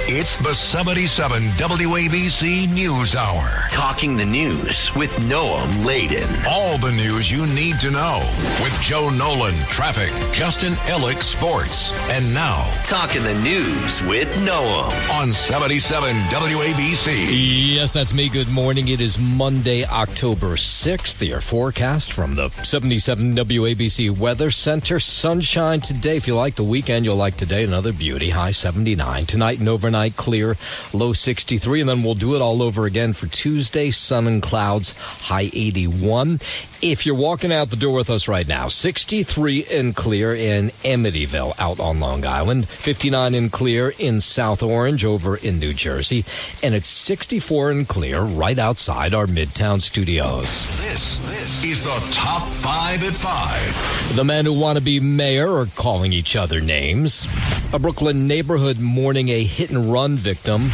It's the 77 WABC News Hour. Talking the news with Noam Laden. All the news you need to know with Joe Nolan, traffic, Justin Ellick, sports. And now, Talking the news with Noam on 77 WABC. Yes, that's me. Good morning. It is Monday, October 6th. Your forecast from the 77 WABC Weather Center. Sunshine today. If you like the weekend, you'll like today. Another beauty. High 79. Tonight and overnight clear, low 63, and then we'll do it all over again for Tuesday. Sun and clouds, high 81. If you're walking out the door with us right now, 63 and clear in Amityville out on Long Island, 59 and clear in South Orange over in New Jersey, and it's 64 and clear right outside our Midtown studios. This is the Top 5 at 5. The men who want to be mayor are calling each other names. A Brooklyn neighborhood mourning a hit-and-run victim.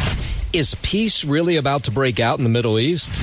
Is peace really about to break out in the Middle East?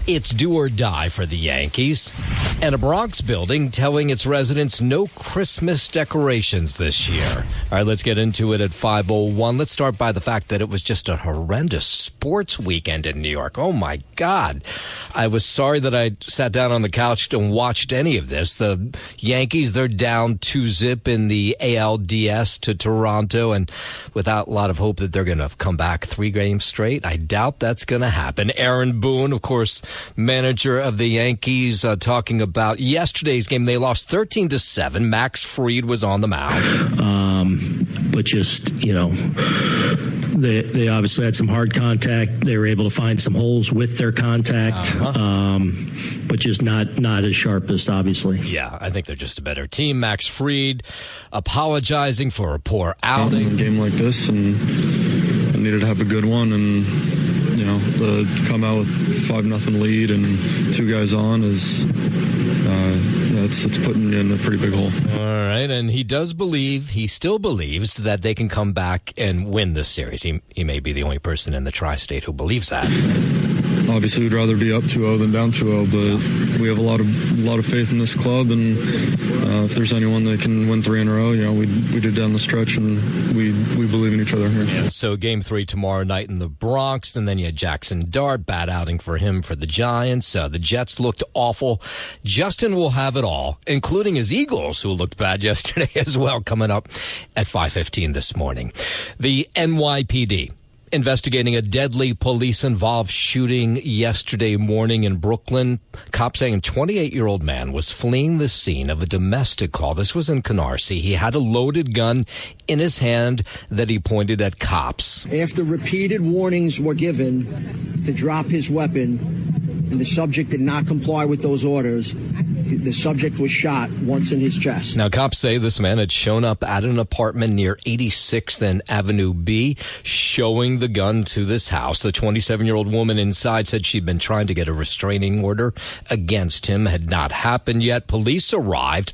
It's do or die for the Yankees. And a Bronx building telling its residents no Christmas decorations this year. All right, let's get into it at 5:01. Let's start by the fact that it was just a horrendous sports weekend in New York. Oh, my God. I was sorry that I sat down on the couch and watched any of this. The Yankees, they're down 2-0 in the ALDS to Toronto, and without a lot of hope that they're going to come back 3 games straight. I doubt that's going to happen. Aaron Boone, of course, manager of the Yankees, talking about yesterday's game. They lost 13-7. Max Fried was on the mound. But just, they obviously had some hard contact. They were able to find some holes with their contact, but just not as sharpest, obviously. Yeah, I think they're just a better team. Max Fried apologizing for a poor outing. In a game like this, and I needed to have a good one, and to come out with 5-0 lead and 2 guys on is it's putting you in a pretty big hole. All right, and he still believes that they can come back and win this series. He may be the only person in the tri-state who believes that. Obviously, we'd rather be up 2-0 than down 2-0, but we have a lot of faith in this club, and if there's anyone that can win 3 in a row, we did down the stretch, and we believe in each other here. Yeah, so Game 3 tomorrow night in the Bronx, and then you had Jackson Dart, bad outing for him for the Giants. The Jets looked awful. Justin will have it all, including his Eagles, who looked bad yesterday as well, coming up at 5:15 this morning. The NYPD investigating a deadly police-involved shooting yesterday morning in Brooklyn. Cops saying a 28-year-old man was fleeing the scene of a domestic call. This was in Canarsie. He had a loaded gun in his hand that he pointed at cops. After repeated warnings were given to drop his weapon, and the subject did not comply with those orders, the subject was shot once in his chest. Now, cops say this man had shown up at an apartment near 86th and Avenue B, showing the gun to this house. The 27-year-old woman inside said she'd been trying to get a restraining order against him. Had not happened yet. Police arrived.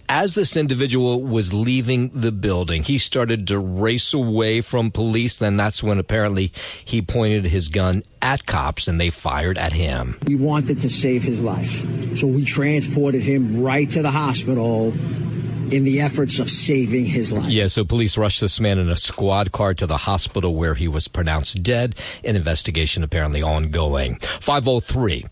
As this individual was leaving the building, he started to race away from police. Then that's when apparently he pointed his gun at cops and they fired at him. We wanted to save his life, so we transported him right to the hospital in the efforts of saving his life. Yeah, so police rushed this man in a squad car to the hospital where he was pronounced dead. An investigation apparently ongoing. 5:03.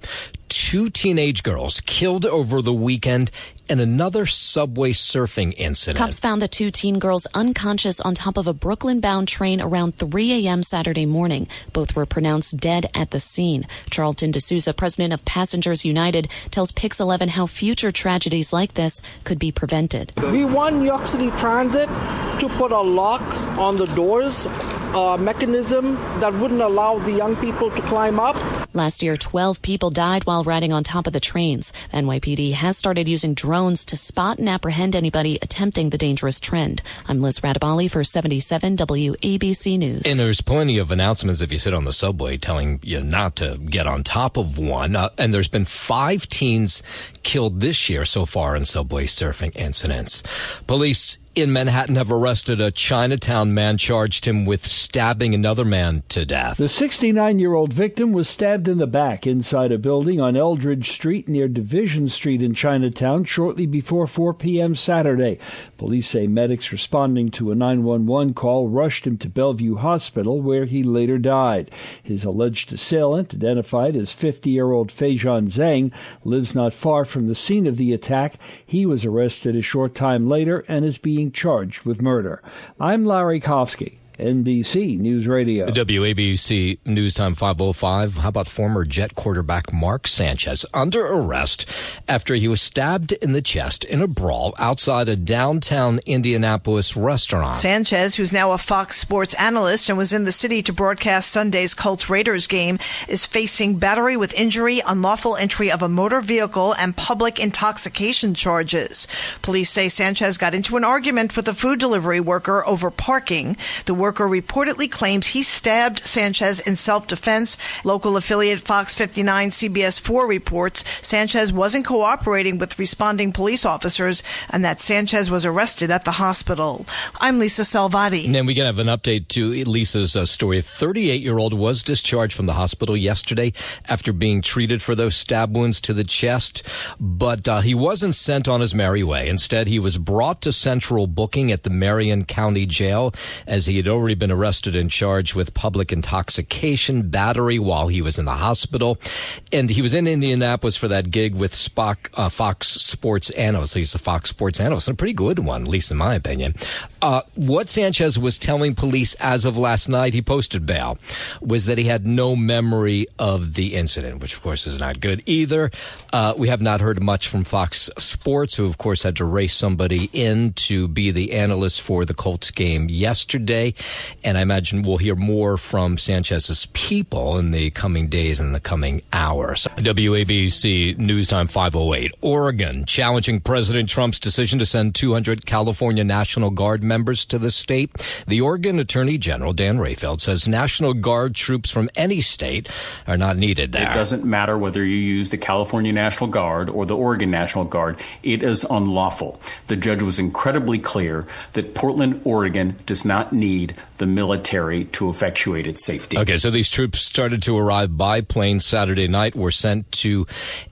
2 teenage girls killed over the weekend in another subway surfing incident. Cops found the 2 teen girls unconscious on top of a Brooklyn-bound train around 3 a.m. Saturday morning. Both were pronounced dead at the scene. Charlton D'Souza, president of Passengers United, tells Pix 11 how future tragedies like this could be prevented. We want New York City Transit to put a lock on the doors, a mechanism that wouldn't allow the young people to climb up. Last year, 12 people died while riding on top of the trains. The NYPD has started using drones to spot and apprehend anybody attempting the dangerous trend. I'm Liz Radabali for 77 WABC News. And there's plenty of announcements if you sit on the subway telling you not to get on top of one. And there's been 5 teens killed this year so far in subway surfing incidents. Police in Manhattan have arrested a Chinatown man, charged him with stabbing another man to death. The 69-year-old victim was stabbed in the back inside a building on Eldridge Street near Division Street in Chinatown shortly before 4 p.m. Saturday. Police say medics responding to a 911 call rushed him to Bellevue Hospital, where he later died. His alleged assailant, identified as 50-year-old Feijan Zhang, lives not far from the scene of the attack. He was arrested a short time later and is being charged with murder. I'm Larry Kofsky, NBC News Radio. WABC News Time 5:05. How about former Jet quarterback Mark Sanchez under arrest after he was stabbed in the chest in a brawl outside a downtown Indianapolis restaurant? Sanchez, who's now a Fox Sports analyst and was in the city to broadcast Sunday's Colts-Raiders game, is facing battery with injury, unlawful entry of a motor vehicle, and public intoxication charges. Police say Sanchez got into an argument with a food delivery worker over parking. The worker reportedly claims he stabbed Sanchez in self-defense. Local affiliate Fox 59 CBS 4 reports Sanchez wasn't cooperating with responding police officers and that Sanchez was arrested at the hospital. I'm Lisa Salvati. And then we can have an update to Lisa's story. A 38-year-old was discharged from the hospital yesterday after being treated for those stab wounds to the chest, but he wasn't sent on his merry way. Instead, he was brought to central booking at the Marion County Jail, as he had already been arrested and charged with public intoxication, battery while he was in the hospital. And he was in Indianapolis for that gig with Fox Sports analyst. He's a Fox Sports analyst, and a pretty good one, at least in my opinion. What Sanchez was telling police as of last night, he posted bail, was that he had no memory of the incident, which of course is not good either. We have not heard much from Fox Sports, who of course had to race somebody in to be the analyst for the Colts game yesterday. And I imagine we'll hear more from Sanchez's people in the coming days and the coming hours. WABC News Time 5:08. Oregon challenging President Trump's decision to send 200 California National Guard members to the state. The Oregon Attorney General, Dan Rayfield, says National Guard troops from any state are not needed there. It doesn't matter whether you use the California National Guard or the Oregon National Guard. It is unlawful. The judge was incredibly clear that Portland, Oregon does not need the military to effectuate its safety. Okay, so these troops started to arrive by plane Saturday night, were sent to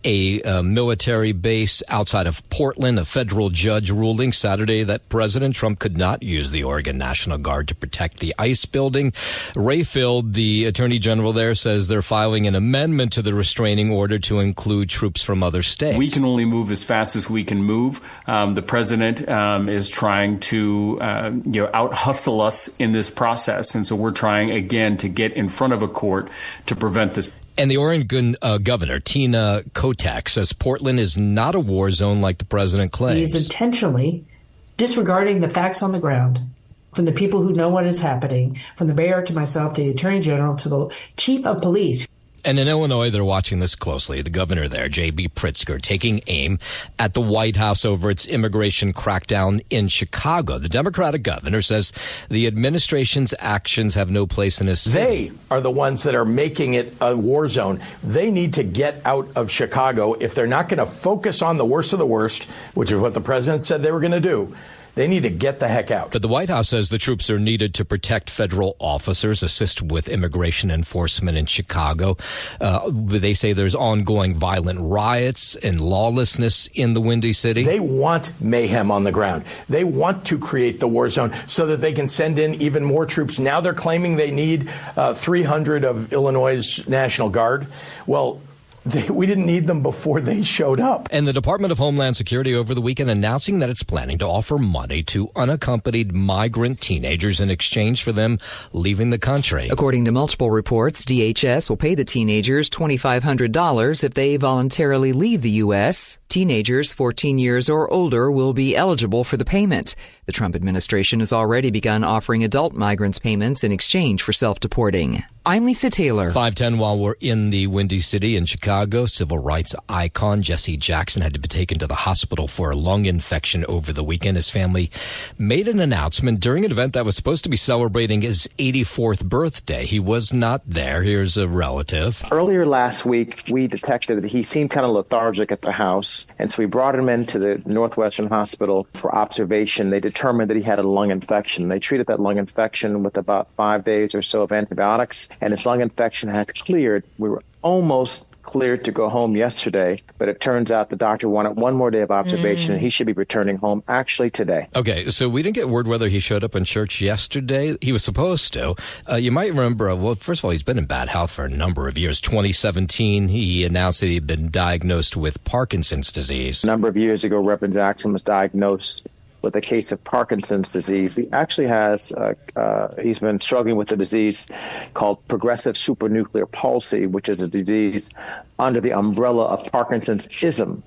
a military base outside of Portland. A federal judge ruling Saturday that President Trump could not use the Oregon National Guard to protect the ICE building. Rayfield, the attorney general there, says they're filing an amendment to the restraining order to include troops from other states. We can only move as fast as we can move. The president is trying to out-hustle us in this process. And so we're trying, again, to get in front of a court to prevent this. And the Oregon governor, Tina Kotek, says Portland is not a war zone like the president claims. He is intentionally disregarding the facts on the ground from the people who know what is happening, from the mayor to myself, to the attorney general, to the chief of police. And in Illinois, they're watching this closely. The governor there, J.B. Pritzker, taking aim at the White House over its immigration crackdown in Chicago. The Democratic governor says the administration's actions have no place in his city. They are the ones that are making it a war zone. They need to get out of Chicago. If they're not going to focus on the worst of the worst, which is what the president said they were going to do, they need to get the heck out. But the White House says the troops are needed to protect federal officers, assist with immigration enforcement in Chicago. They say there's ongoing violent riots and lawlessness in the Windy City. They want mayhem on the ground. They want to create the war zone so that they can send in even more troops. Now they're claiming they need 300 of Illinois' National Guard. Well, we didn't need them before they showed up. And the Department of Homeland Security over the weekend announcing that it's planning to offer money to unaccompanied migrant teenagers in exchange for them leaving the country. According to multiple reports, DHS will pay the teenagers $2,500 if they voluntarily leave the U.S. Teenagers 14 years or older will be eligible for the payment. The Trump administration has already begun offering adult migrants payments in exchange for self-deporting. I'm Lisa Taylor. 5:10 while we're in the Windy City in Chicago. Civil rights icon Jesse Jackson had to be taken to the hospital for a lung infection over the weekend. His family made an announcement during an event that was supposed to be celebrating his 84th birthday. He was not there. Here's a relative. Earlier last week, we detected that he seemed kind of lethargic at the house, and so we brought him into the Northwestern Hospital for observation. They determined that he had a lung infection. They treated that lung infection with about 5 days or so of antibiotics, and his lung infection has cleared. We were almost cleared to go home yesterday, but it turns out the doctor wanted one more day of observation, and he should be returning home actually today. Okay, so we didn't get word whether he showed up in church yesterday. He was supposed to. You might remember, well, first of all, he's been in bad health for a number of years. 2017, he announced that he'd been diagnosed with Parkinson's disease. A number of years ago, Reverend Jackson was diagnosed with a case of Parkinson's disease. He actually has, he's been struggling with a disease called progressive supranuclear palsy, which is a disease under the umbrella of Parkinsonism.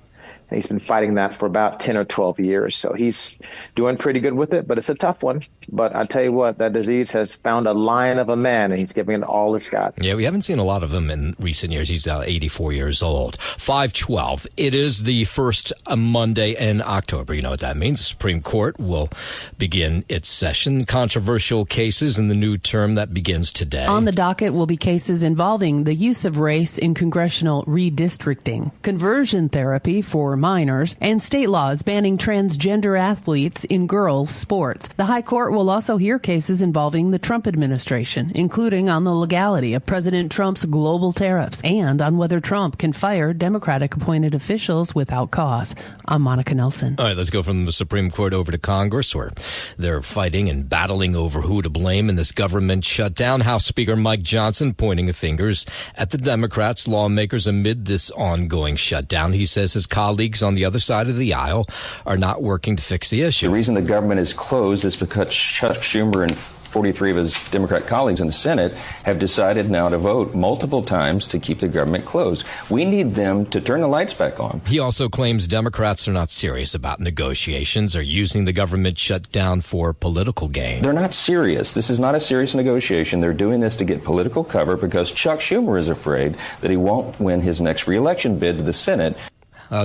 And he's been fighting that for about 10 or 12 years. So he's doing pretty good with it, but it's a tough one. But I tell you what, that disease has found a lion of a man, and he's giving it all it's got. Yeah, we haven't seen a lot of him in recent years. He's 84 years old. 5:12. It is the first Monday in October. You know what that means. The Supreme Court will begin its session. Controversial cases in the new term that begins today. On the docket will be cases involving the use of race in congressional redistricting, conversion therapy for minors, and state laws banning transgender athletes in girls' sports. The High Court will also hear cases involving the Trump administration, including on the legality of President Trump's global tariffs and on whether Trump can fire Democratic-appointed officials without cause. I'm Monica Nelson. All right, let's go from the Supreme Court over to Congress, where they're fighting and battling over who to blame in this government shutdown. House Speaker Mike Johnson pointing fingers at the Democrats, lawmakers amid this ongoing shutdown. He says his colleagues on the other side of the aisle are not working to fix the issue. The reason the government is closed is because Chuck Schumer and 43 of his Democrat colleagues in the Senate have decided now to vote multiple times to keep the government closed. We need them to turn the lights back on. He also claims Democrats are not serious about negotiations or using the government shutdown for political gain. They're not serious. This is not a serious negotiation. They're doing this to get political cover because Chuck Schumer is afraid that he won't win his next reelection bid to the Senate.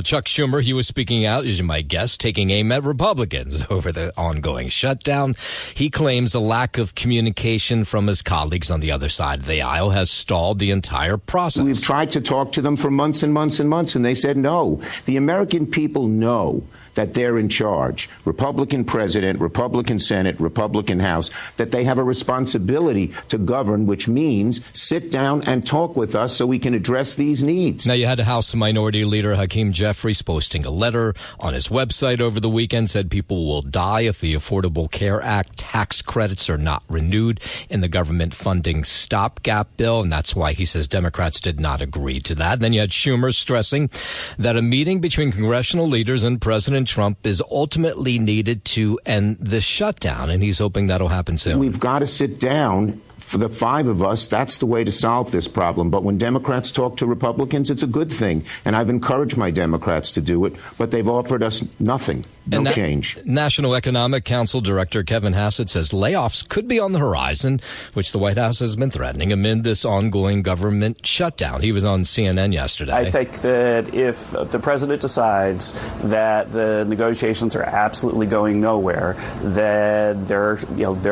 Chuck Schumer, he was speaking out, as you might guess, taking aim at Republicans over the ongoing shutdown. He claims a lack of communication from his colleagues on the other side of the aisle has stalled the entire process. We've tried to talk to them for months and months and months, and they said no. The American people know that they're in charge, Republican president, Republican Senate, Republican House, that they have a responsibility to govern, which means sit down and talk with us so we can address these needs. Now, you had House Minority Leader Hakeem Jeffries posting a letter on his website over the weekend, said people will die if the Affordable Care Act tax credits are not renewed in the government funding stopgap bill, and that's why he says Democrats did not agree to that. Then you had Schumer stressing that a meeting between congressional leaders and President Trump is ultimately needed to end the shutdown, and he's hoping that'll happen soon. We've got to sit down. For the five of us, that's the way to solve this problem. But when Democrats talk to Republicans, it's a good thing. And I've encouraged my Democrats to do it, but they've offered us nothing, no change. National Economic Council Director Kevin Hassett says layoffs could be on the horizon, which the White House has been threatening amid this ongoing government shutdown. He was on CNN yesterday. I think that if the president decides that the negotiations are absolutely going nowhere, then there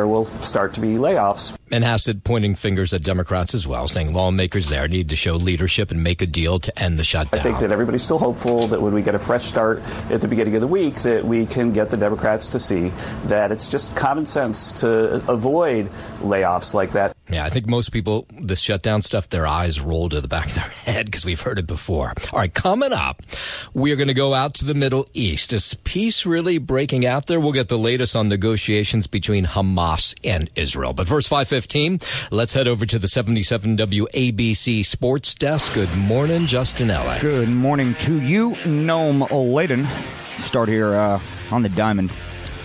will start to be layoffs. And Hassett pointing fingers at Democrats as well, saying lawmakers there need to show leadership and make a deal to end the shutdown. I think that everybody's still hopeful that when we get a fresh start at the beginning of the week, that we can get the Democrats to see that it's just common sense to avoid layoffs like that. Yeah, I think most people, this shutdown stuff, their eyes roll to the back of their head because we've heard it before. All right, coming up, we are going to go out to the Middle East. Is peace really breaking out there? We'll get the latest on negotiations between Hamas and Israel. But first, 5:15, let's head over to the 77 WABC Sports Desk. Good morning, Justin Ellick. Good morning to you, Noam Layden. Start here on the diamond.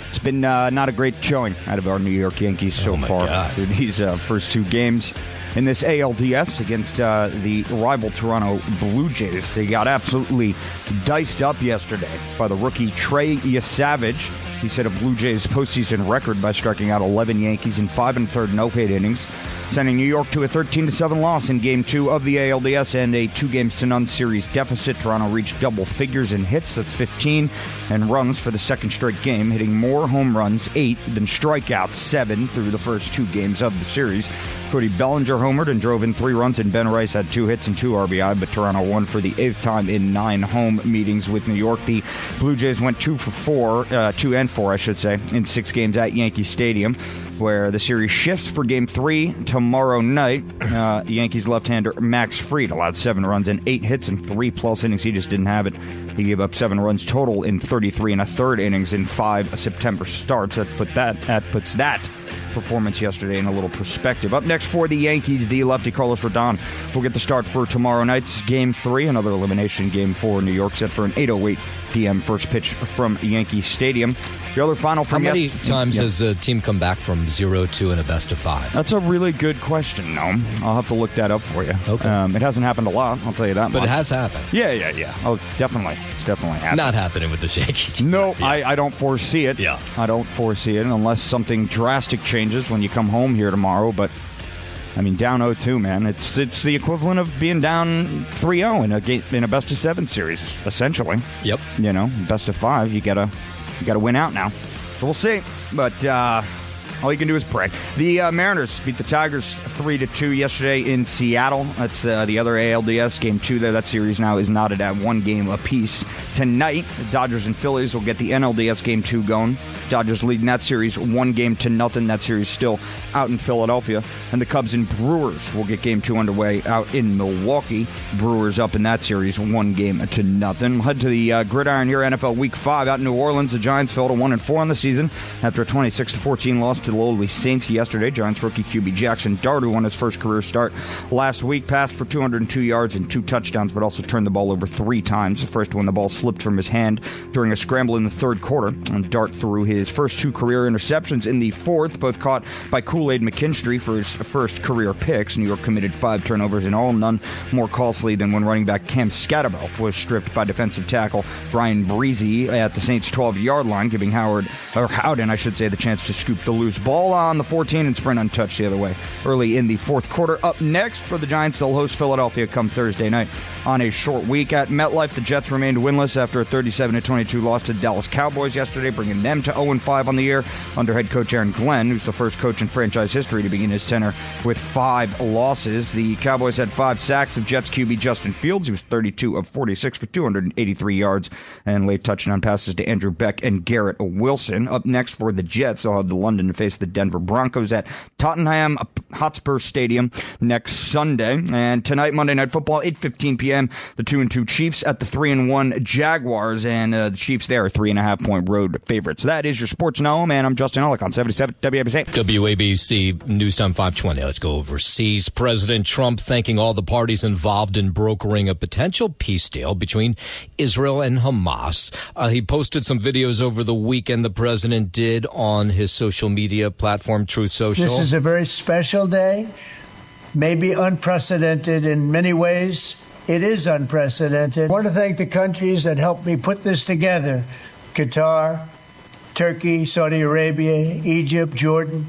It's been not a great showing out of our New York Yankees so far through these first two games. In this ALDS against the rival Toronto Blue Jays, they got absolutely diced up yesterday by the rookie Trey Yesavage. He set a Blue Jays postseason record by striking out 11 Yankees in 5 1/3 no-hit innings, sending New York to a 13-7 loss in Game 2 of the ALDS and a 2-0 series deficit. Toronto reached double figures in hits, that's 15, and runs for the second straight game, hitting more home runs, 8, than strikeouts, 7, through the first 2 games of the series. Cody Bellinger homered and drove in 3 runs, and Ben Rice had 2 hits and 2 RBI, but Toronto won for the 8th time in 9 home meetings with New York. The Blue Jays went 2 and 4, I should say, in 6 games at Yankee Stadium, where the series shifts for Game 3 tomorrow night. Yankees left-hander Max Fried allowed 7 runs and 8 hits in 3+ innings. He just didn't have it. He gave up 7 runs total in 33 1/3 innings in 5 September starts. That puts that performance yesterday in a little perspective. Up next for the Yankees, the lefty Carlos Rodon will get the start for tomorrow night's Game 3, another elimination game for New York, set for an 8:08 p.m. first pitch from Yankee Stadium. The other final from How many times has a team come back from 0-2 in a best-of-5? That's a really good question, Noam. I'll have to look that up for you. Okay. It hasn't happened a lot, I'll tell you that much. But it has happened. Yeah. Oh, definitely. It's definitely happened. Not happening with the Yankee team. No, yeah. I don't foresee it. Yeah. I don't foresee it unless something drastic changes when you come home here tomorrow. But, I mean, down 0-2, man. It's the equivalent of being down 3-0 in a best-of-7 series, essentially. Yep. You know, best-of-5, you gotta win out now. So we'll see. But all you can do is pray. The Mariners beat the Tigers 3-2 yesterday in Seattle. That's the other ALDS Game 2 there. That series now is knotted at 1 game apiece. Tonight, the Dodgers and Phillies will get the NLDS Game 2 going. Dodgers leading that series 1-0. That series still out in Philadelphia. And the Cubs and Brewers will get Game 2 underway out in Milwaukee. Brewers up in that series 1-0. Head to the gridiron here, NFL Week 5 out in New Orleans. The Giants fell to 1-4 on the season after a 26-14 loss to the lowly Saints yesterday. Giants rookie QB Jackson Dart, who won his first career start last week, passed for 202 yards and 2 touchdowns, but also turned the ball over 3 times. The first one, the ball slipped from his hand during a scramble in the third quarter, and Dart threw his first 2 career interceptions in the fourth, both caught by Kool-Aid McKinstry for his first career picks. New York committed 5 turnovers in all, none more costly than when running back Cam Scatterbo was stripped by defensive tackle Brian Breezy at the Saints' 12-yard line, giving Howden, the chance to scoop the loose ball on the 14 and sprint untouched the other way early in the fourth quarter. Up next for the Giants, they'll host Philadelphia come Thursday night on a short week at MetLife. The Jets remained winless after a 37-22 loss to Dallas Cowboys yesterday, bringing them to 0-5 on the year under head coach Aaron Glenn, who's the first coach in franchise history to begin his tenure with 5 losses. The Cowboys had 5 sacks of Jets QB Justin Fields. He was 32 of 46 for 283 yards and late touchdown passes to Andrew Beck and Garrett Wilson. Up next for the Jets, they'll head to London to face the Denver Broncos at Tottenham Hotspur Stadium next Sunday. And tonight, Monday Night Football, 8:15 p.m., the 2-2 Chiefs at the 3-1 Jaguars, and the Chiefs there are 3.5-point road favorites. That is your Sports Know, and I'm Justin Ellick on 77 WABC. WABC News Time 520. Let's go overseas. President Trump thanking all the parties involved in brokering a potential peace deal between Israel and Hamas. He posted some videos over the weekend, the president did, on his social media platform, Truth Social. This is a very special day, maybe unprecedented in many ways. It is unprecedented. I want to thank the countries that helped me put this together: Qatar, Turkey, Saudi Arabia, Egypt, Jordan,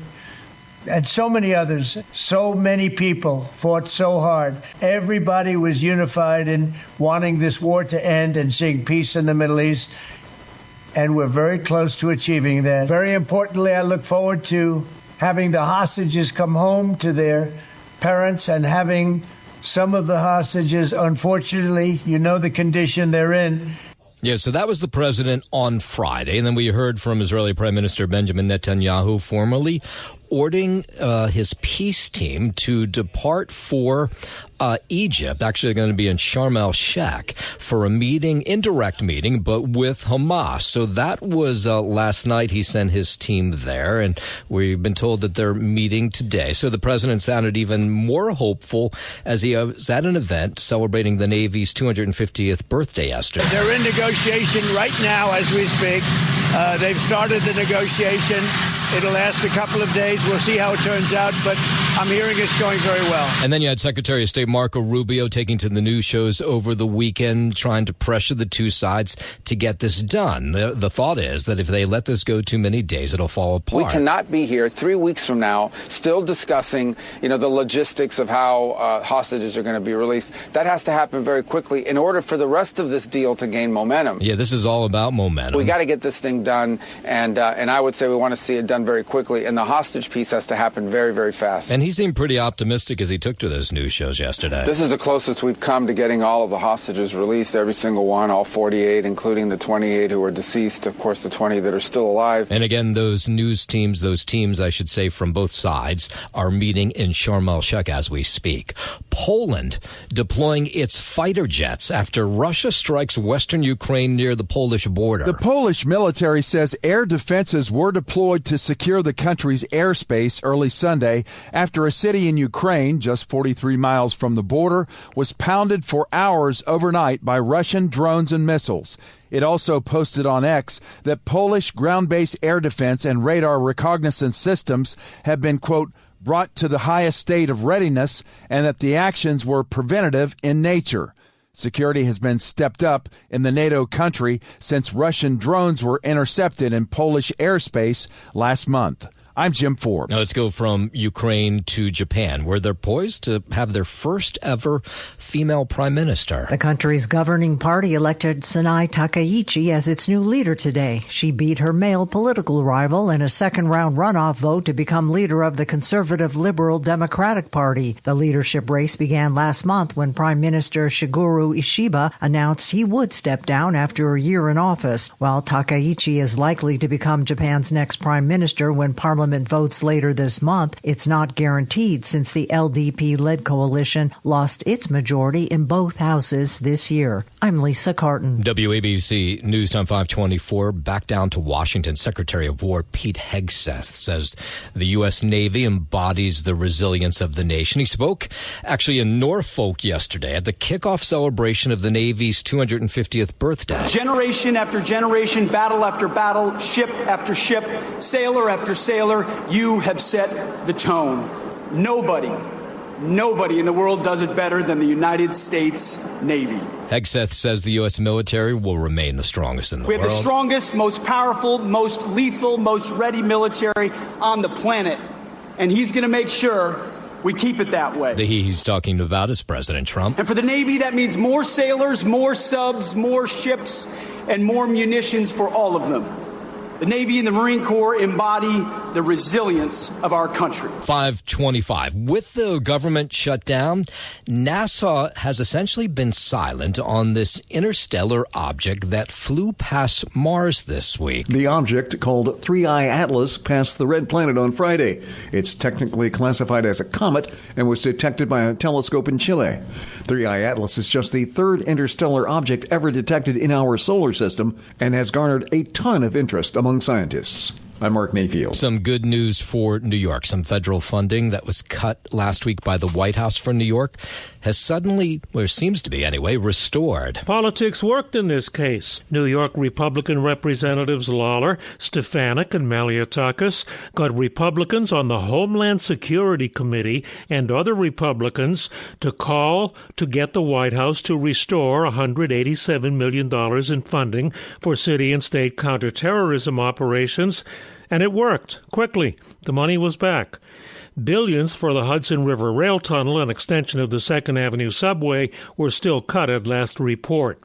and so many others. So many people fought so hard. Everybody was unified in wanting this war to end and seeing peace in the Middle East. And we're very close to achieving that. Very importantly, I look forward to having the hostages come home to their parents and having some of the hostages, unfortunately, you know the condition they're in. Yeah, so that was the president on Friday. And then we heard from Israeli Prime Minister Benjamin Netanyahu formally ordering his peace team to depart for Egypt, actually going to be in Sharm el-Sheikh, for a meeting, indirect meeting, but with Hamas. So that was last night. He sent his team there, and we've been told that they're meeting today. So the president sounded even more hopeful as he was at an event celebrating the Navy's 250th birthday yesterday. They're in negotiation right now as we speak. They've started the negotiation. It'll last a couple of days. meetings. We'll see how it turns out, but I'm hearing it's going very well. And then you had Secretary of State Marco Rubio taking to the news shows over the weekend, trying to pressure the two sides to get this done. The thought is that if they let this go too many days, it'll fall apart. We cannot be here 3 weeks from now still discussing, the logistics of how hostages are going to be released. That has to happen very quickly in order for the rest of this deal to gain momentum. Yeah, this is all about momentum. We got to get this thing done, and I would say we want to see it done very quickly, and the hostage piece has to happen very, very fast. And he seemed pretty optimistic as he took to those news shows yesterday. This is the closest we've come to getting all of the hostages released, every single one, all 48, including the 28 who are deceased, of course, the 20 that are still alive. And again, those teams, I should say, from both sides, are meeting in Sharm el-Sheikh as we speak. Poland deploying its fighter jets after Russia strikes western Ukraine near the Polish border. The Polish military says air defenses were deployed to secure the country's airspace early Sunday after a city in Ukraine, just 43 miles from the border, was pounded for hours overnight by Russian drones and missiles. It also posted on X that Polish ground-based air defense and radar reconnaissance systems have been, quote, brought to the highest state of readiness, and that the actions were preventative in nature. Security has been stepped up in the NATO country since Russian drones were intercepted in Polish airspace last month. I'm Jim Forbes. Now let's go from Ukraine to Japan, where they're poised to have their first ever female prime minister. The country's governing party elected Sanai Takaichi as its new leader today. She beat her male political rival in a second-round runoff vote to become leader of the conservative Liberal Democratic Party. The leadership race began last month when Prime Minister Shigeru Ishiba announced he would step down after a year in office, while Takaichi is likely to become Japan's next prime minister when Parliament votes later this month. It's not guaranteed since the LDP-led coalition lost its majority in both houses this year. I'm Lisa Carton. WABC News Time 524. Back down to Washington. Secretary of War Pete Hegseth says the U.S. Navy embodies the resilience of the nation. He spoke actually in Norfolk yesterday at the kickoff celebration of the Navy's 250th birthday. Generation after generation, battle after battle, ship after ship, sailor after sailor, you have set the tone. Nobody in the world does it better than the United States Navy. Hegseth says the U.S. military will remain the strongest in the world. We have the strongest, most powerful, most lethal, most ready military on the planet, and he's going to make sure we keep it that way. The he's talking about is President Trump. And for the Navy, that means more sailors, more subs, more ships, and more munitions for all of them. The Navy and the Marine Corps embody the resilience of our country. 525. With the government shut down, NASA has essentially been silent on this interstellar object that flew past Mars this week. The object, called 3I Atlas, passed the red planet on Friday. It's technically classified as a comet and was detected by a telescope in Chile. 3I Atlas is just the third interstellar object ever detected in our solar system and has garnered a ton of interest among scientists. I'm Mark Mayfield. Some good news for New York. Some federal funding that was cut last week by the White House for New York has suddenly, or seems to be anyway, restored. Politics worked in this case. New York Republican Representatives Lawler, Stefanik, and Maliotakis got Republicans on the Homeland Security Committee and other Republicans to call to get the White House to restore $187 million in funding for city and state counterterrorism operations. And it worked quickly. The money was back. Billions for the Hudson River Rail Tunnel and extension of the 2nd Avenue subway were still cut at last report.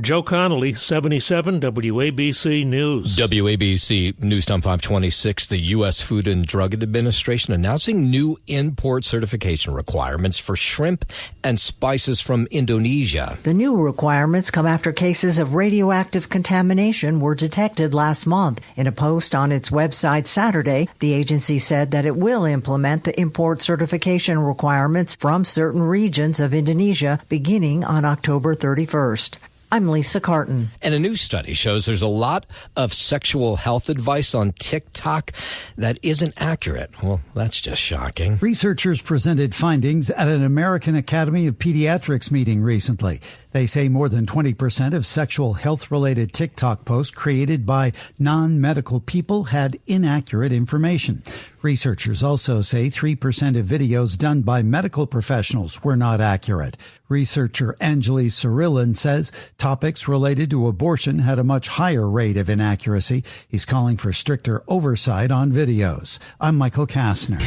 Joe Connolly, 77 WABC News. WABC News Time 526. The U.S. Food and Drug Administration announcing new import certification requirements for shrimp and spices from Indonesia. The new requirements come after cases of radioactive contamination were detected last month. In a post on its website Saturday, the agency said that it will implement the import certification requirements from certain regions of Indonesia beginning on October 31st. I'm Lisa Carton. And a new study shows there's a lot of sexual health advice on TikTok that isn't accurate. Well, that's just shocking. Researchers presented findings at an American Academy of Pediatrics meeting recently. They say more than 20% of sexual health-related TikTok posts created by non-medical people had inaccurate information. Researchers also say 3% of videos done by medical professionals were not accurate. Researcher Anjali Cirillan says topics related to abortion had a much higher rate of inaccuracy. He's calling for stricter oversight on videos. I'm Michael Kastner.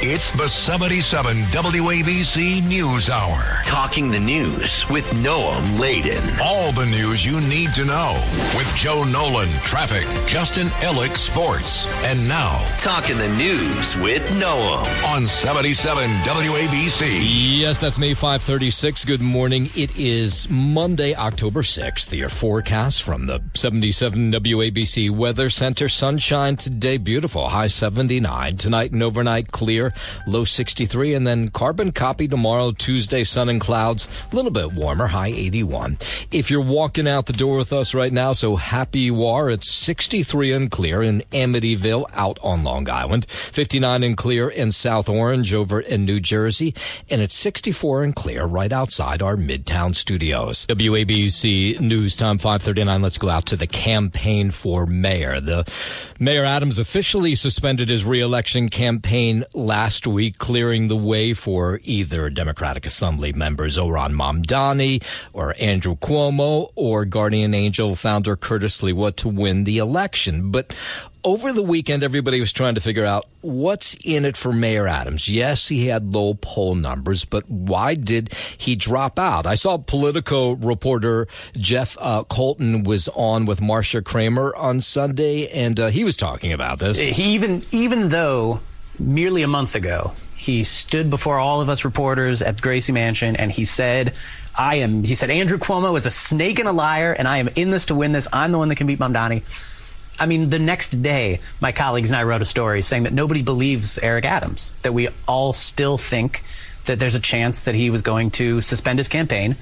It's the 77 WABC News Hour. Talking the news with Noam Laden. All the news you need to know with Joe Nolan, traffic, Justin Ellick, sports. And now, Talking the news with Noam on 77 WABC. Yes, that's May 536. Good morning. It is Monday, October 6th. Your forecast from the 77 WABC Weather Center. Sunshine today, beautiful. High 79. Tonight and overnight, clear. Low 63, and then carbon copy tomorrow, Tuesday, sun and clouds, a little bit warmer, high 81. If you're walking out the door with us right now, so happy you are, it's 63 and clear in Amityville out on Long Island, 59 and clear in South Orange over in New Jersey, and it's 64 and clear right outside our Midtown studios. WABC News Time 5:39. Let's go out to the campaign for mayor. The Mayor Adams officially suspended his re-election campaign last week, clearing the way for either Democratic Assembly member Zohran Mamdani or Andrew Cuomo or Guardian Angel founder Curtis Lewa to win the election. But over the weekend, everybody was trying to figure out what's in it for Mayor Adams. Yes, he had low poll numbers, but why did he drop out? I saw Politico reporter Jeff Colton was on with Marcia Kramer on Sunday, and he was talking about this. Even though merely a month ago, he stood before all of us reporters at the Gracie Mansion and he said, Andrew Cuomo is a snake and a liar and I am in this to win this. I'm the one that can beat Mamdani. I mean, the next day, my colleagues and I wrote a story saying that nobody believes Eric Adams, that we all still think that there's a chance that he was going to suspend his campaign.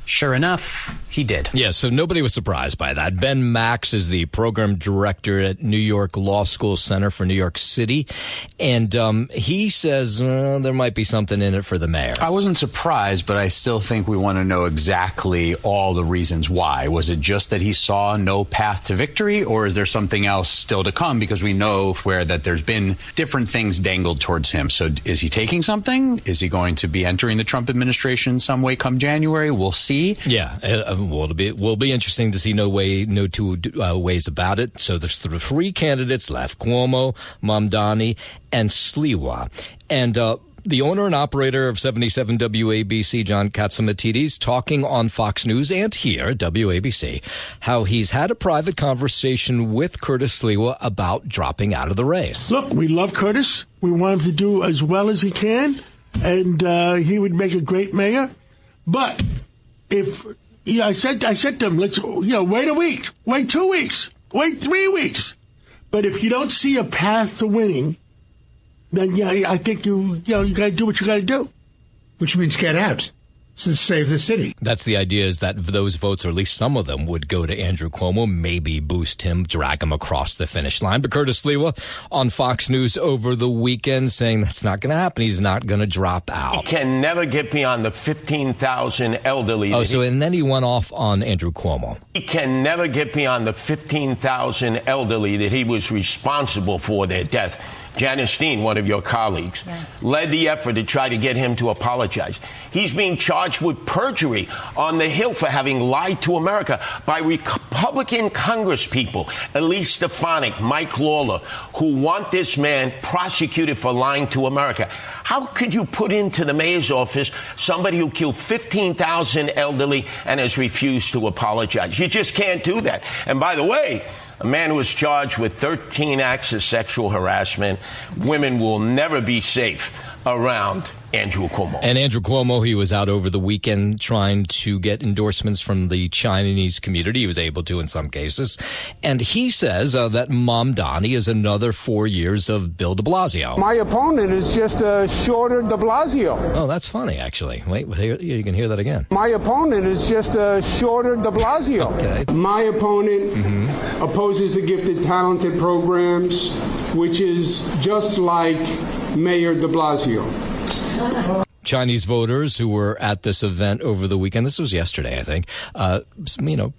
Sure enough, he did. Yeah, so nobody was surprised by that. Ben Max is the program director at New York Law School Center for New York City, and he says there might be something in it for the mayor. I wasn't surprised, but I still think we want to know exactly all the reasons why. Was it just that he saw no path to victory, or is there something else still to come? Because we know that there's been different things dangled towards him. So is he taking something? Is he going to be entering the Trump administration in some way come January? We'll see. Yeah, well, it will be interesting to see. No two ways about it. So there's three candidates left: Cuomo, Mamdani, and Sliwa. And the owner and operator of 77 WABC, John Katsimatidis, talking on Fox News and here at WABC, how he's had a private conversation with Curtis Sliwa about dropping out of the race. Look, we love Curtis. We want him to do as well as he can, and he would make a great mayor. But I said to him, let's wait a week, wait 2 weeks, wait 3 weeks. But if you don't see a path to winning, then I think you got to do what you got to do, which means get out. To save the city. That's the idea, is that those votes, or at least some of them, would go to Andrew Cuomo, maybe boost him, drag him across the finish line. But Curtis Sliwa on Fox News over the weekend saying that's not going to happen. He's not going to drop out. He can never get beyond the 15,000 elderly. And then he went off on Andrew Cuomo. He can never get beyond the 15,000 elderly that he was responsible for their death. Janice Steen, one of your colleagues, led the effort to try to get him to apologize. He's being charged with perjury on the Hill for having lied to America by Republican congresspeople, Elise Stefanik, Mike Lawler, who want this man prosecuted for lying to America. How could you put into the mayor's office somebody who killed 15,000 elderly and has refused to apologize? You just can't do that. And by the way, a man who was charged with 13 acts of sexual harassment. Women will never be safe around Andrew Cuomo. And Andrew Cuomo, he was out over the weekend trying to get endorsements from the Chinese community. He was able to in some cases. And he says that Mamdani is another 4 years of Bill de Blasio. My opponent is just a shorter de Blasio. Oh, that's funny, actually. Wait, you can hear that again. My opponent is just a shorter de Blasio. Okay. My opponent opposes the gifted, talented programs, which is just like Mayor de Blasio. Chinese voters who were at this event over the weekend, this was yesterday, I think,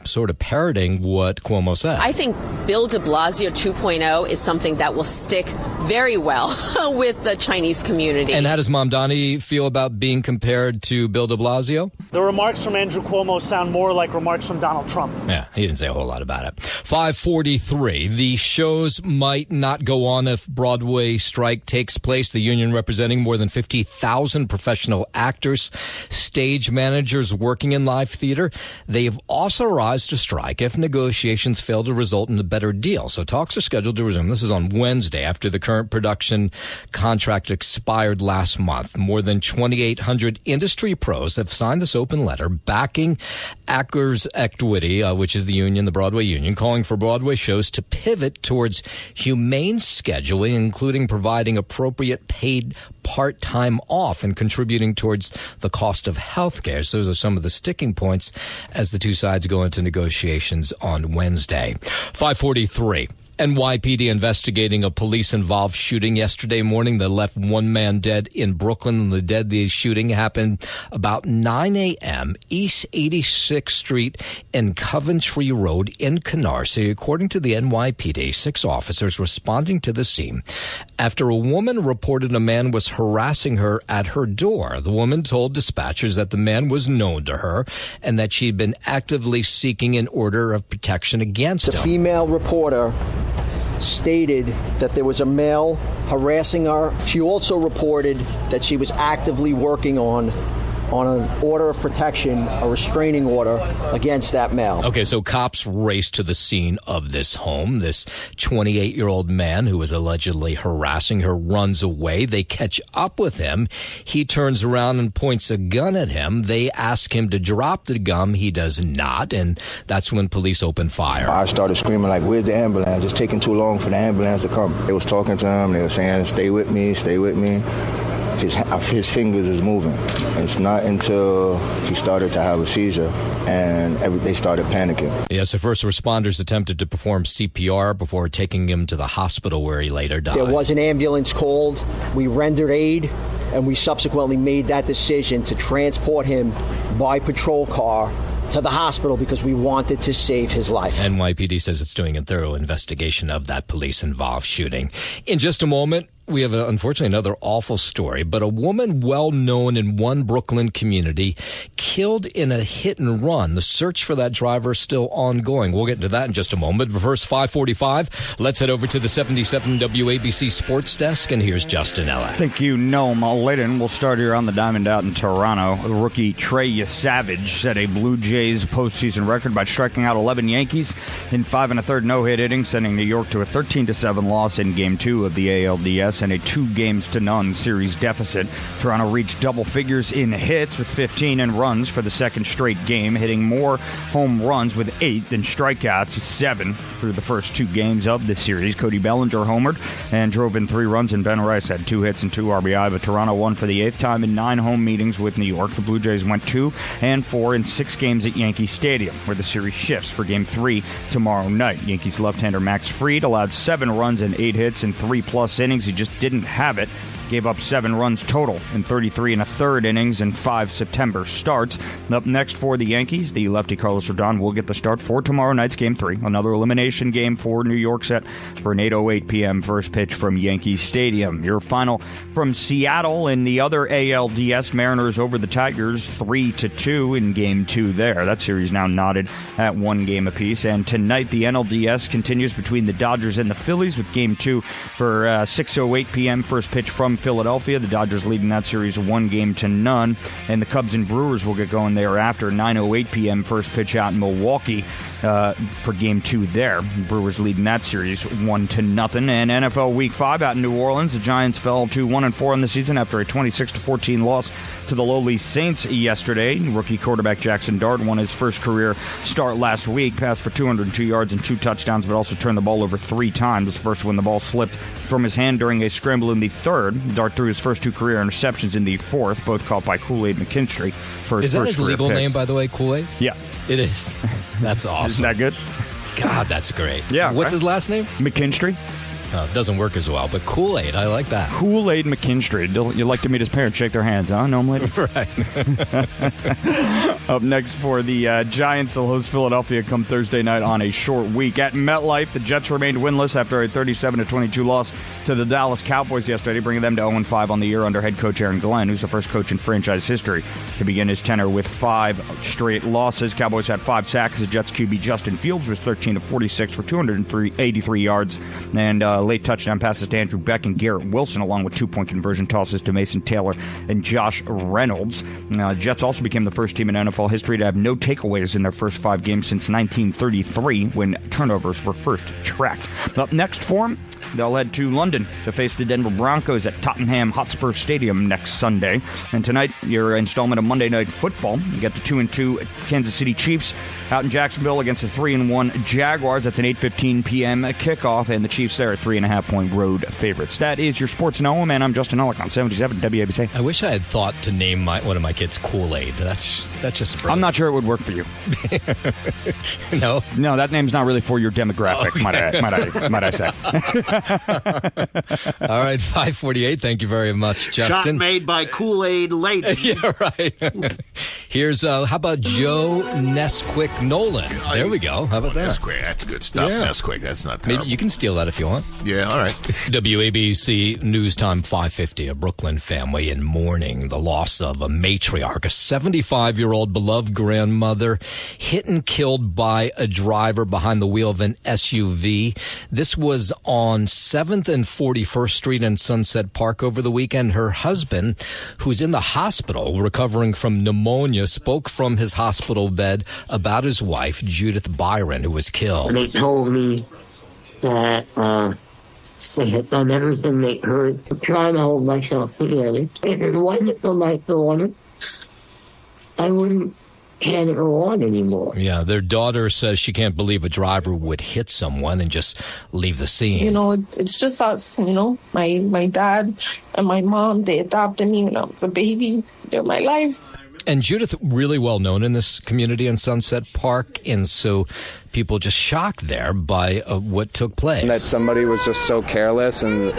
sort of parroting what Cuomo said. I think Bill de Blasio 2.0 is something that will stick very well with the Chinese community. And how does Mamdani feel about being compared to Bill de Blasio? The remarks from Andrew Cuomo sound more like remarks from Donald Trump. Yeah, he didn't say a whole lot about it. 5:43. The shows might not go on if Broadway strike takes place. The union representing more than 50,000 professional actors, stage managers working in live theater. They have authorized a strike if negotiations fail to result in a better deal. So talks are scheduled to resume. This is on Wednesday after the current production contract expired last month. More than 2,800 industry pros have signed this open letter backing Actors Equity, which is the union, the Broadway union, calling for Broadway shows to pivot towards humane scheduling, including providing appropriate paid part-time off and contributing towards the cost of health care. So those are some of the sticking points as the two sides go into negotiations on Wednesday. 5:43. NYPD investigating a police-involved shooting yesterday morning that left one man dead in Brooklyn. The shooting happened about 9 a.m. East 86th Street and Coventry Road in Canarsie. According to the NYPD, 6 officers responding to the scene after a woman reported a man was harassing her at her door. The woman told dispatchers that the man was known to her and that she had been actively seeking an order of protection against him. The female reporter stated that there was a male harassing her. She also reported that she was actively working on an order of protection, a restraining order against that male. Okay, so cops raced to the scene of this home. This 28-year-old man who was allegedly harassing her runs away. They catch up with him. He turns around and points a gun at him. They ask him to drop the gun. He does not, and that's when police open fire. I started screaming like, "Where's the ambulance? It's taking too long for the ambulance to come." They was talking to him. They were saying, "Stay with me, stay with me." His fingers is moving. It's not until he started to have a seizure and they started panicking. Yeah, so first responders attempted to perform CPR before taking him to the hospital where he later died. There was an ambulance called. We rendered aid, and we subsequently made that decision to transport him by patrol car to the hospital because we wanted to save his life. NYPD says it's doing a thorough investigation of that police-involved shooting. In just a moment, we have, unfortunately, another awful story, but a woman well known in one Brooklyn community killed in a hit and run. The search for that driver is still ongoing. We'll get into that in just a moment. But first, 5:45, let's head over to the 77 WABC Sports Desk, and here's Justin Ella. Thank you, Noam. Laden, we'll start here on the diamond out in Toronto. The rookie Trey Savage set a Blue Jays postseason record by striking out 11 Yankees in 5 1/3 no-hit innings, sending New York to a 13-7 loss in Game 2 of the ALDS and a 2-0 series deficit. Toronto reached double figures in hits with 15 and runs for the second straight game, hitting more home runs with 8 than strikeouts with 7 through the first 2 games of the series. Cody Bellinger homered and drove in 3 runs, and Ben Rice had 2 hits and 2 RBI, but Toronto won for the 8th time in 9 home meetings with New York. The Blue Jays went 2-4 in 6 games at Yankee Stadium, where the series shifts for Game 3 tomorrow night. Yankees left-hander Max Fried allowed 7 runs and 8 hits in 3+ innings. He just didn't have it. Gave up 7 runs total in 33 1/3 innings and 5 September starts. Up next for the Yankees, the lefty Carlos Rodon will get the start for tomorrow night's Game 3. Another elimination game for New York set for an 8:08 p.m. first pitch from Yankee Stadium. Your final from Seattle in the other ALDS, Mariners over the Tigers 3-2 in Game 2 there. That series now knotted at 1 game apiece. And tonight the NLDS continues between the Dodgers and the Phillies with Game 2 for 6:08 p.m. first pitch from Philadelphia. The Dodgers leading that series 1-0, and the Cubs and Brewers will get going thereafter. 9:08 p.m. first pitch out in Milwaukee for Game 2 there. The Brewers leading that series 1-0. And NFL Week 5 out in New Orleans, the Giants fell to 1-4 in the season after a 26-14 loss to the lowly Saints yesterday. Rookie quarterback Jackson Dart won his first career start last week, passed for 202 yards and 2 touchdowns, but also turned the ball over 3 times. The first when the ball slipped from his hand during a scramble in the third. Dart threw his first 2 career interceptions in the fourth, both caught by Kool-Aid McKinstry. Is that his legal name, by the way, Kool-Aid? Yeah. It is. That's awesome. Isn't that good? God, that's great. Yeah. What's his last name? McKinstry. It doesn't work as well, but Kool-Aid, I like that. Kool-Aid McKinstry. You'd like to meet his parents, shake their hands, huh? No, lady? Right. Up next for the Giants, they'll host Philadelphia come Thursday night on a short week. At MetLife, the Jets remained winless after a 37-22 loss to the Dallas Cowboys yesterday, bringing them to 0-5 on the year under head coach Aaron Glenn, who's the first coach in franchise history to begin his tenure with 5 straight losses. Cowboys had 5 sacks. The Jets QB Justin Fields was 13 of 46 for 283 yards and late touchdown passes to Andrew Beck and Garrett Wilson, along with 2-point conversion tosses to Mason Taylor and Josh Reynolds. Jets also became the first team in NFL history to have no takeaways in their first 5 games since 1933, when turnovers were first tracked. Up next for them, they'll head to London to face the Denver Broncos at Tottenham Hotspur Stadium next Sunday. And tonight, your installment of Monday Night Football. You get the 2-2 Kansas City Chiefs out in Jacksonville against the 3-1 Jaguars. That's an 8:15 p.m. kickoff, and the Chiefs there are 3.5-point road favorites. That is your Sports Noam, and I'm Justin Ellick on 77 WABC. I wish I had thought to name one of my kids Kool-Aid. That's just brilliant. I'm not sure it would work for you. No, that name's not really for your demographic. Might I say? All right, 5:48. Thank you very much, Justin. Shot made by Kool-Aid lady. Yeah, right. Here's how about Joe Nesquik Nolan? There we go. How about that? Nesquik, that's good stuff. Yeah. Nesquik, that's not terrible. Maybe you can steal that if you want. Yeah, all right. WABC News Time 5:50. A Brooklyn family in mourning the loss of a matriarch, a 75-year-old beloved grandmother, hit and killed by a driver behind the wheel of an SUV. This was on 7th and 41st Street in Sunset Park over the weekend. Her husband, who's in the hospital recovering from pneumonia, spoke from his hospital bed about his wife, Judith Byron, who was killed. They told me that they had done everything they could to try to hold myself together. If it wasn't for my daughter, I wouldn't hand her on anymore. Yeah, their daughter says she can't believe a driver would hit someone and just leave the scene. You know, it's just us, you know. My dad and my mom, they adopted me when I was a baby. They're my life. And Judith, really well known in this community in Sunset Park, and so people just shocked there by what took place. And that somebody was just so careless and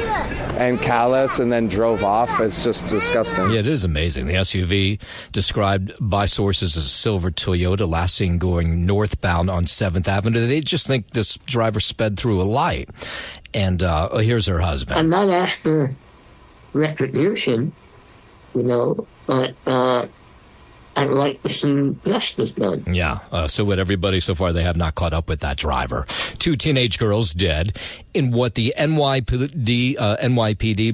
callous and then drove off. It's just disgusting. Yeah, it is amazing. The SUV, described by sources as a silver Toyota, last seen going northbound on 7th Avenue. They just think this driver sped through a light. And here's her husband. I'm not after retribution, you know, but I'd like to see justice done. Yeah, so what everybody so far, they have not caught up with that driver. 2 teenage girls dead in what the NYPD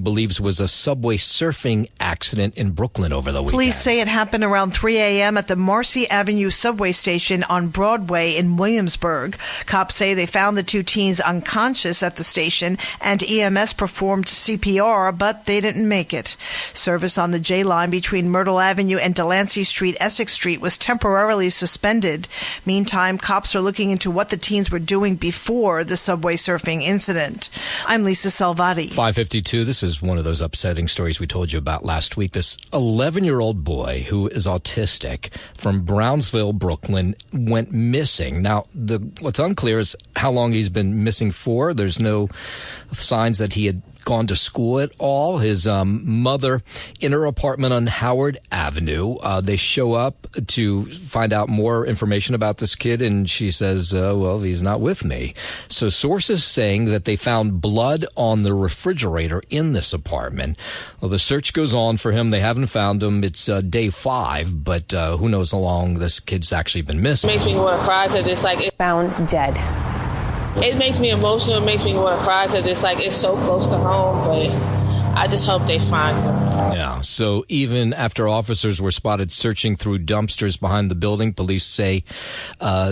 believes was a subway surfing accident in Brooklyn over the weekend. Police say it happened around 3 a.m. at the Marcy Avenue subway station on Broadway in Williamsburg. Cops say they found the 2 teens unconscious at the station, and EMS performed CPR, but they didn't make it. Service on the J line between Myrtle Avenue and Delancey Street, Essex Street, was temporarily suspended. Meantime, cops are looking into what the teens were doing before the subway surfing incident. I'm Lisa Salvati. 5:52. This is one of those upsetting stories we told you about last week. This 11-year-old boy who is autistic from Brownsville, Brooklyn, went missing. Now, what's unclear is how long he's been missing for. There's no signs that he had gone to school at all. His mother in her apartment on Howard Avenue. They show up to find out more information about this kid, and she says, well, he's not with me. So sources saying that they found blood on the refrigerator in this apartment. Well, the search goes on for him. They haven't found him. It's day 5, but who knows how long this kid's actually been missing. It makes me want to cry because it's like found dead. It makes me emotional. It makes me want to cry because it's like it's so close to home, but I just hope they find him. Yeah, so even after officers were spotted searching through dumpsters behind the building, police say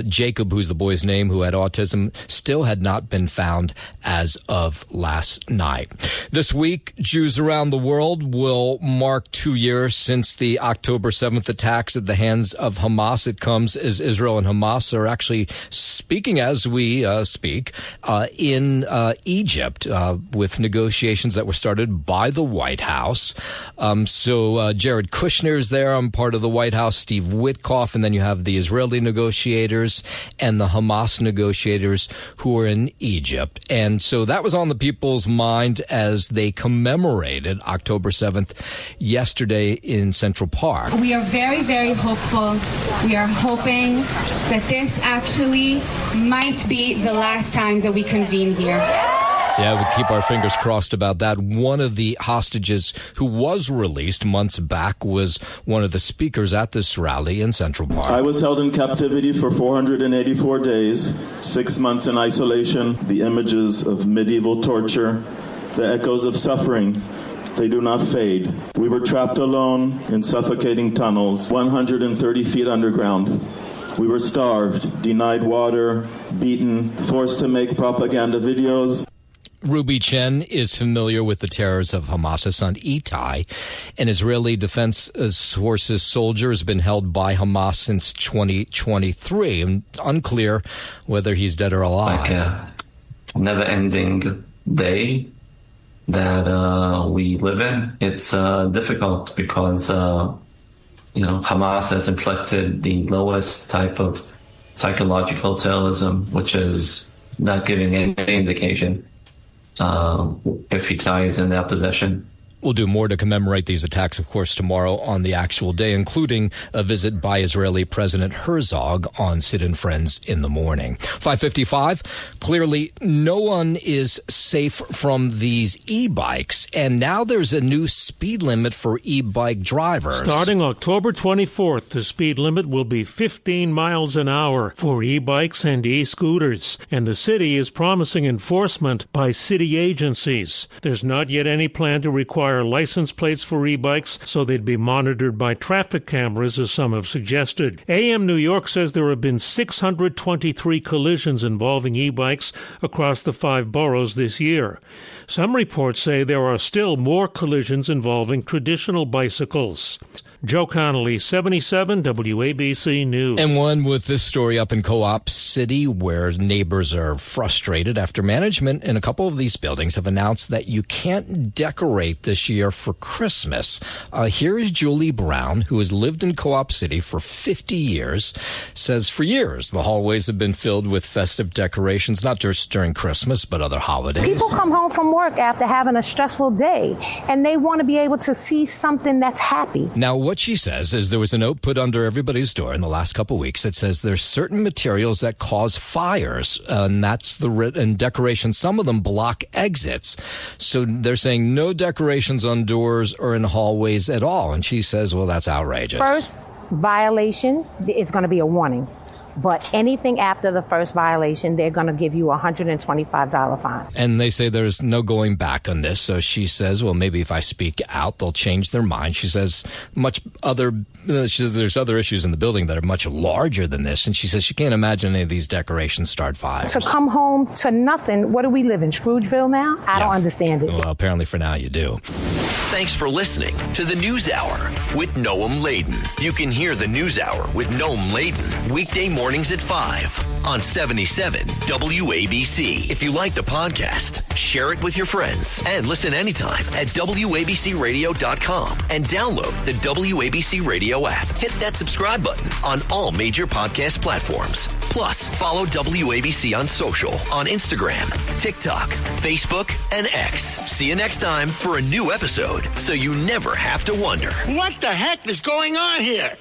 Jacob, who's the boy's name, who had autism, still had not been found as of last night. This week, Jews around the world will mark 2 years since the October 7th attacks at the hands of Hamas. It comes as Israel and Hamas are actually speaking as we speak in Egypt with negotiations that were started by by the White House. So Jared Kushner's there on part of the White House, Steve Witkoff, and then you have the Israeli negotiators and the Hamas negotiators who are in Egypt. And so that was on the people's mind as they commemorated October 7th yesterday in Central Park. We are very, very hopeful. We are hoping that this actually might be the last time that we convene here. Yeah, we keep our fingers crossed about that. One of the hostages who was released months back was one of the speakers at this rally in Central Park. I was held in captivity for 484 days, 6 months in isolation, the images of medieval torture, the echoes of suffering. They do not fade. We were trapped alone in suffocating tunnels, 130 feet underground. We were starved, denied water, beaten, forced to make propaganda videos. Ruby Chen is familiar with the terrors of Hamas. His son Itai, an Israeli Defense Forces soldier, has been held by Hamas since 2023. And unclear whether he's dead or alive. Like a never-ending day that we live in. It's difficult because, Hamas has inflicted the lowest type of psychological terrorism, which is not giving any indication if Itai is in their possession. We'll do more to commemorate these attacks, of course, tomorrow on the actual day, including a visit by Israeli President Herzog on Sid and Friends in the morning. 5:55. Clearly, no one is safe from these e-bikes, and now there's a new speed limit for e-bike drivers. Starting October 24th, the speed limit will be 15 miles an hour for e-bikes and e-scooters, and the city is promising enforcement by city agencies. There's not yet any plan to require license plates for e-bikes, so they'd be monitored by traffic cameras, as some have suggested. AM New York says there have been 623 collisions involving e-bikes across the 5 boroughs this year. Some reports say there are still more collisions involving traditional bicycles. Joe Connolly, 77 WABC News. And one with this story up in Co-op City, where neighbors are frustrated after management in a couple of these buildings have announced that you can't decorate this year for Christmas. Here is Julie Brown, who has lived in Co-op City for 50 years, says for years the hallways have been filled with festive decorations, not just during Christmas, but other holidays. People come home from work after having a stressful day, and they want to be able to see something that's happy. Now, what she says is there was a note put under everybody's door in the last couple of weeks that says there's certain materials that cause fires, and that's and decorations. Some of them block exits. So they're saying no decorations on doors or in hallways at all. And she says, well, that's outrageous. First violation is going to be a warning. But anything after the first violation, they're going to give you a $125 fine. And they say there's no going back on this. So she says, well, maybe if I speak out, they'll change their mind. She says there's other issues in the building that are much larger than this. And she says she can't imagine any of these decorations start fires. To come home to nothing, what do we live in, Scroogeville now? I don't understand it. Well, apparently for now you do. Thanks for listening to the News Hour with Noam Laden. You can hear the News Hour with Noam Laden weekday mornings at 5 on 77 WABC. If you like the podcast, share it with your friends and listen anytime at WABCRadio.com and download the WABC Radio app. Hit that subscribe button on all major podcast platforms. Plus, follow WABC on social on Instagram, TikTok, Facebook, and X. See you next time for a new episode, so you never have to wonder. What the heck is going on here?